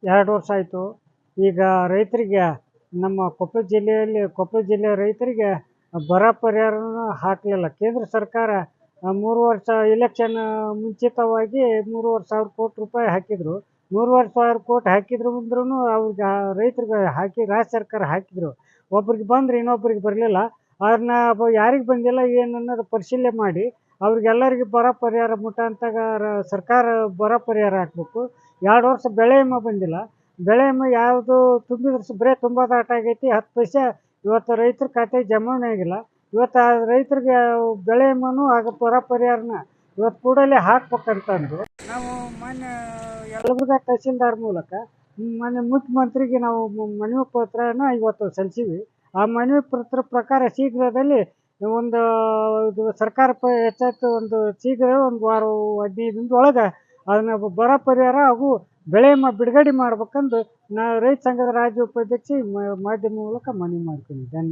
2 ವರ್ಷ ಆಯಿತು. ಈಗ ರೈತರಿಗೆ ನಮ್ಮ ಕೊಪ್ಪಳ ಜಿಲ್ಲೆಯ ರೈತರಿಗೆ ಬರ ಪರಿಹಾರನ ಹಾಕಲಿಲ್ಲ. ಕೇಂದ್ರ ಸರ್ಕಾರ 3 ವರ್ಷ ಇಲೆಕ್ಷನ್ ಮುಂಚಿತವಾಗಿ 3,500 ಕೋಟಿ ರೂಪಾಯಿ ಹಾಕಿದ್ರು. 3,500 ಕೋಟಿ ಹಾಕಿದ್ರು ಅವ್ರಿಗೆ ರೈತರಿಗೆ ಹಾಕಿ ರಾಜ್ಯ ಸರ್ಕಾರ ಹಾಕಿದ್ರು. ಒಬ್ರಿಗೆ ಬಂದ್ರೆ ಇನ್ನೊಬ್ರಿಗೆ ಬರಲಿಲ್ಲ. ಅದನ್ನ ಯಾರಿಗೆ ಬಂದಿಲ್ಲ ಏನು ಅನ್ನೋದು ಪರಿಶೀಲನೆ ಮಾಡಿ ಅವ್ರಿಗೆಲ್ಲರಿಗೂ ಬರ ಪರಿಹಾರ ಮುಖಾಂತರ ಸರ್ಕಾರ ಬರ ಪರಿಹಾರ ಹಾಕಬೇಕು. 2 ವರ್ಷ ಬೆಳೆ ವಿಮೆ ಬಂದಿಲ್ಲ. ಬೆಳೆ ವಿಮೆ ಯಾವುದು ತುಂಬಿದ್ರೆ ಬರೀ ತುಂಬೋದಾಟ ಆಗೈತಿ. 10 ಪೈಸೆ ಇವತ್ತು ರೈತರ ಖಾತೆಗೆ ಜಮಾವಣೆ ಆಗಿಲ್ಲ. ಇವತ್ತು ಆ ರೈತರಿಗೆ ಬೆಳೆ ವಿಮೆನೂ ಬರ ಪರಿಹಾರನ ಇವತ್ತು ಕೂಡಲೇ ಹಾಕ್ಬೇಕಂತಂದು ನಾವು ಮಾನ್ಯ ಯಲಬುರ್ಗಾ ತಹಸೀಲ್ದಾರ್ ಮೂಲಕ ಮಾನ್ಯ ಮುಖ್ಯಮಂತ್ರಿಗೆ ನಾವು ಮನವಿ ಪತ್ರನ ಇವತ್ತು ಸಲ್ಲಿಸೀವಿ. ಆ ಮನವಿ ಪತ್ರ ಪ್ರಕಾರ ಶೀಘ್ರದಲ್ಲಿ ಒಂದು ಸರ್ಕಾರ ಹೆಚ್ಚಾಯ್ತು ಒಂದು ಶೀಘ್ರ ಒಂದು ವಾರ 15 ದಿನದೊಳಗೆ ಅದನ್ನ ಬರ ಪರಿಹಾರ ಹಾಗೂ ಬೆಳೆ ವಿಮೆ ಬಿಡುಗಡೆ ಮಾಡ್ಬೇಕಂದು ನಾ ರೈತ ಸಂಘದ ರಾಜ್ಯ ಉಪಾಧ್ಯಕ್ಷ ಮಾಧ್ಯಮ ಮೂಲಕ ಮನವಿ ಮಾಡ್ತೀನಿ. ಧನ್ಯವಾದ.